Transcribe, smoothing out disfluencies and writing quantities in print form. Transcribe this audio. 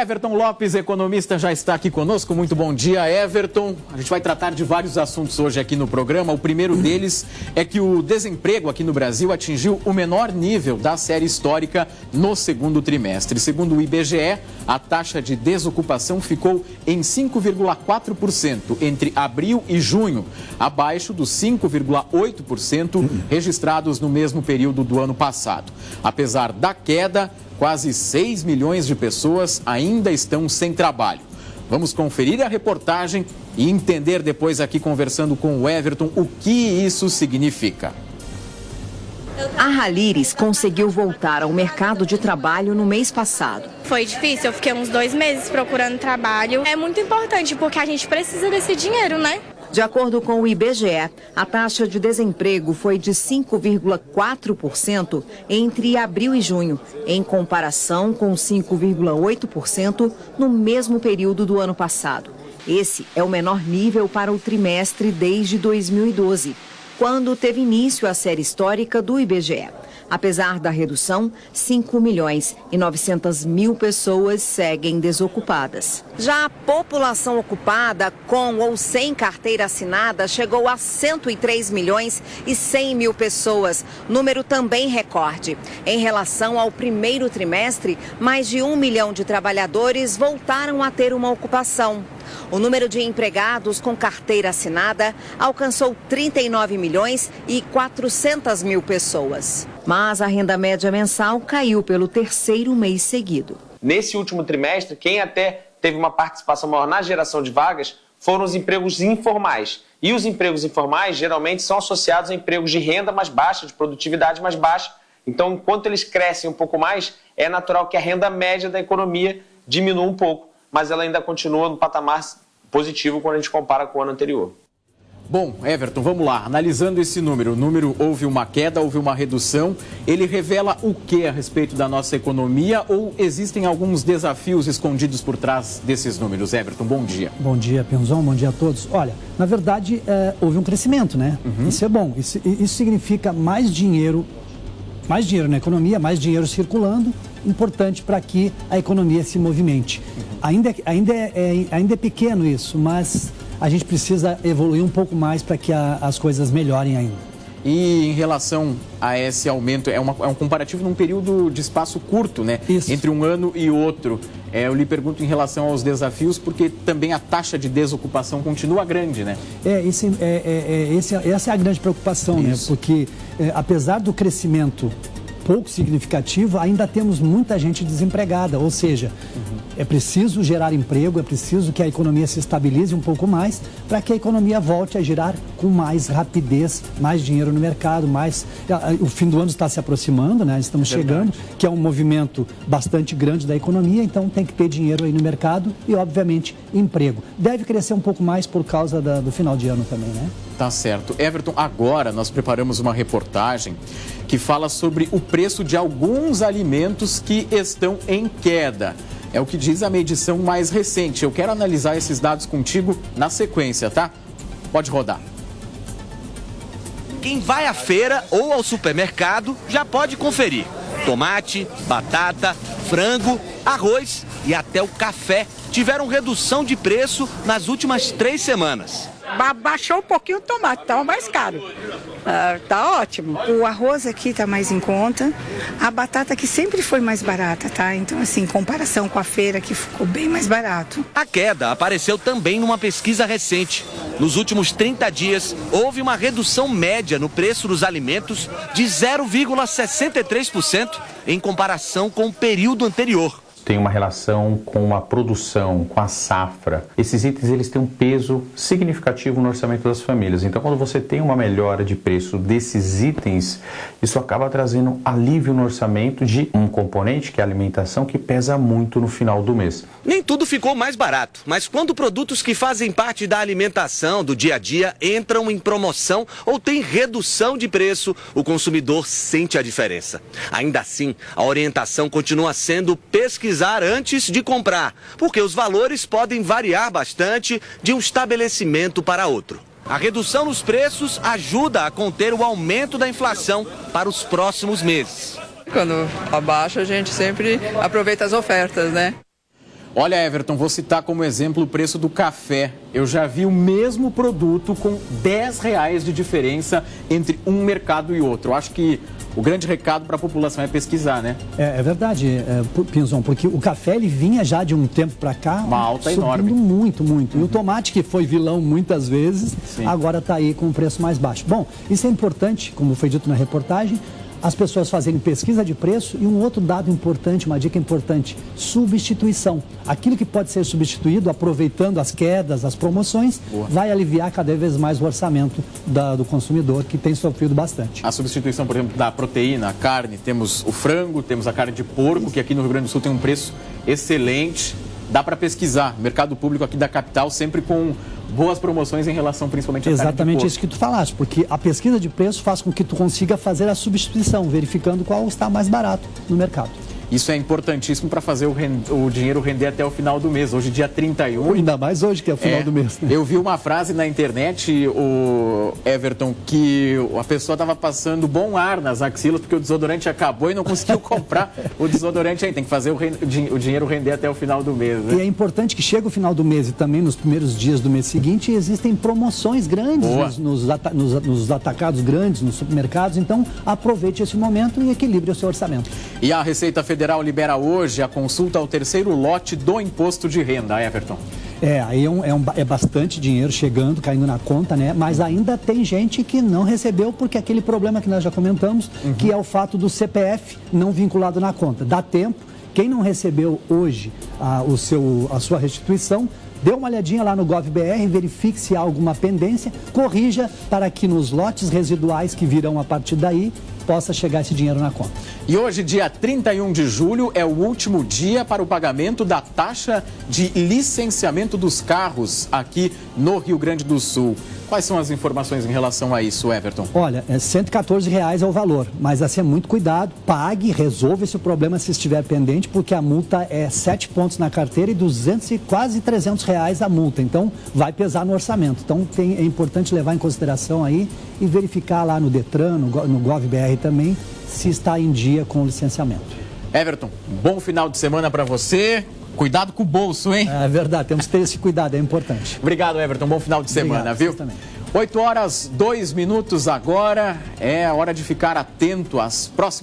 Everton Lopes, economista, já está aqui conosco. Muito bom dia, Everton. A gente vai tratar de vários assuntos hoje aqui no programa. O primeiro deles é que o desemprego aqui no Brasil atingiu o menor nível da série histórica no segundo trimestre. Segundo o IBGE, a taxa de desocupação ficou em 5,4% entre abril e junho, abaixo dos 5,8% registrados no mesmo período do ano passado. Apesar da queda, quase 6 milhões de pessoas ainda estão sem trabalho. Vamos conferir a reportagem e entender depois aqui, conversando com o Everton, o que isso significa. A Halires conseguiu voltar ao mercado de trabalho no mês passado. Foi difícil, eu fiquei uns 2 meses procurando trabalho. É muito importante porque a gente precisa desse dinheiro, né? De acordo com o IBGE, a taxa de desemprego foi de 5,4% entre abril e junho, em comparação com 5,8% no mesmo período do ano passado. Esse é o menor nível para o trimestre desde 2012, quando teve início a série histórica do IBGE. Apesar da redução, 5.900.000 pessoas seguem desocupadas. Já a população ocupada, com ou sem carteira assinada, chegou a 103.100.000 pessoas, número também recorde. Em relação ao primeiro trimestre, mais de 1 milhão de trabalhadores voltaram a ter uma ocupação. O número de empregados com carteira assinada alcançou 39.400.000 pessoas. Mas a renda média mensal caiu pelo terceiro mês seguido. Nesse último trimestre, quem até teve uma participação maior na geração de vagas foram os empregos informais. E os empregos informais geralmente são associados a empregos de renda mais baixa, de produtividade mais baixa. Então, enquanto eles crescem um pouco mais, é natural que a renda média da economia diminua um pouco, mas ela ainda continua no patamar positivo quando a gente compara com o ano anterior. Bom, Everton, vamos lá. Analisando esse número, houve uma queda, houve uma redução. Ele revela o que a respeito da nossa economia ou existem alguns desafios escondidos por trás desses números? Everton, bom dia. Bom dia, Penzão, bom dia a todos. Olha, na verdade, houve um crescimento, né? Isso é bom. Isso significa mais dinheiro na economia, mais dinheiro circulando, importante para que a economia se movimente. Ainda é pequeno isso, mas a gente precisa evoluir um pouco mais para que as coisas melhorem ainda. E em relação a esse aumento, é um comparativo num período de espaço curto, né? Isso. Entre um ano e outro. Eu lhe pergunto em relação aos desafios, porque também a taxa de desocupação continua grande, né? Essa é a grande preocupação, né? Porque apesar do crescimento pouco significativo, ainda temos muita gente desempregada, ou seja, é preciso gerar emprego, é preciso que a economia se estabilize um pouco mais para que a economia volte a girar com mais rapidez, mais dinheiro no mercado, o fim do ano está se aproximando, né? Estamos chegando, que é um movimento bastante grande da economia, então tem que ter dinheiro aí no mercado e, obviamente, emprego. Deve crescer um pouco mais por causa do final de ano também, né? Tá certo. Everton, agora nós preparamos uma reportagem que fala sobre o preço de alguns alimentos que estão em queda. É o que diz a medição mais recente. Eu quero analisar esses dados contigo na sequência, tá? Pode rodar. Quem vai à feira ou ao supermercado já pode conferir. Tomate, batata, frango, arroz e até o café tiveram redução de preço nas últimas 3 semanas. Baixou um pouquinho o tomate, estava mais caro. Tá ótimo. O arroz aqui tá mais em conta. A batata aqui sempre foi mais barata, tá? Então, assim, em comparação com a feira que ficou bem mais barato. A queda apareceu também numa pesquisa recente. Nos últimos 30 dias, houve uma redução média no preço dos alimentos de 0,63% em comparação com o período anterior. Tem uma relação com a produção, com a safra. Esses itens eles têm um peso significativo no orçamento das famílias. Então, quando você tem uma melhora de preço desses itens, isso acaba trazendo alívio no orçamento de um componente, que é a alimentação, que pesa muito no final do mês. Nem tudo ficou mais barato, mas quando produtos que fazem parte da alimentação do dia a dia entram em promoção ou tem redução de preço, o consumidor sente a diferença. Ainda assim, a orientação continua sendo pesquisar antes de comprar, porque os valores podem variar bastante de um estabelecimento para outro. A redução nos preços ajuda a conter o aumento da inflação para os próximos meses. Quando abaixa, a gente sempre aproveita as ofertas, né? Olha, Everton, vou citar como exemplo o preço do café. Eu já vi o mesmo produto com R$10 de diferença entre um mercado e outro. Eu acho que o grande recado para a população é pesquisar, né? É verdade, Pinzon, porque o café ele vinha já de um tempo para cá uma alta subindo enorme. muito. E o tomate, que foi vilão muitas vezes, agora está aí com um preço mais baixo. Bom, isso é importante, como foi dito na reportagem, as pessoas fazerem pesquisa de preço e um outro dado importante, uma dica importante, substituição. Aquilo que pode ser substituído, aproveitando as quedas, as promoções, vai aliviar cada vez mais o orçamento do consumidor, que tem sofrido bastante. A substituição, por exemplo, da proteína, a carne, temos o frango, temos a carne de porco, que aqui no Rio Grande do Sul tem um preço excelente. Dá para pesquisar. Mercado público aqui da capital sempre com boas promoções em relação principalmente à carne de porco. Exatamente isso que tu falaste, porque a pesquisa de preço faz com que tu consiga fazer a substituição, verificando qual está mais barato no mercado. Isso é importantíssimo para fazer o dinheiro render até o final do mês. Hoje, dia 31. Ainda mais hoje, que é o final do mês. Né? Eu vi uma frase na internet, o Everton, que a pessoa estava passando bom ar nas axilas porque o desodorante acabou e não conseguiu comprar o desodorante aí. Tem que fazer o dinheiro render até o final do mês. Né? E é importante que chegue o final do mês e também nos primeiros dias do mês seguinte existem promoções grandes nos atacados grandes, nos supermercados. Então, aproveite esse momento e equilibre o seu orçamento. E a Receita Federal libera hoje a consulta ao terceiro lote do imposto de renda, Everton. Aí é bastante dinheiro chegando, caindo na conta, né? Mas ainda tem gente que não recebeu porque aquele problema que nós já comentamos, que é o fato do CPF não vinculado na conta. Dá tempo, quem não recebeu hoje a sua restituição, dê uma olhadinha lá no GovBR, verifique se há alguma pendência, corrija para que nos lotes residuais que virão a partir daí, possa chegar esse dinheiro na conta. E hoje, dia 31 de julho, é o último dia para o pagamento da taxa de licenciamento dos carros aqui no Rio Grande do Sul. Quais são as informações em relação a isso, Everton? Olha, R$114 é o valor, mas assim, muito cuidado, pague, resolva esse problema se estiver pendente, porque a multa é 7 pontos na carteira e quase R$300 a multa, então vai pesar no orçamento. Então é importante levar em consideração aí e verificar lá no Detran, no GovBR também, se está em dia com o licenciamento. Everton, bom final de semana para você. Cuidado com o bolso, hein? É verdade, temos que ter esse cuidado, é importante. Obrigado, Everton. Bom final de semana, viu? Também. 8 horas, 2 minutos agora. É a hora de ficar atento às próximas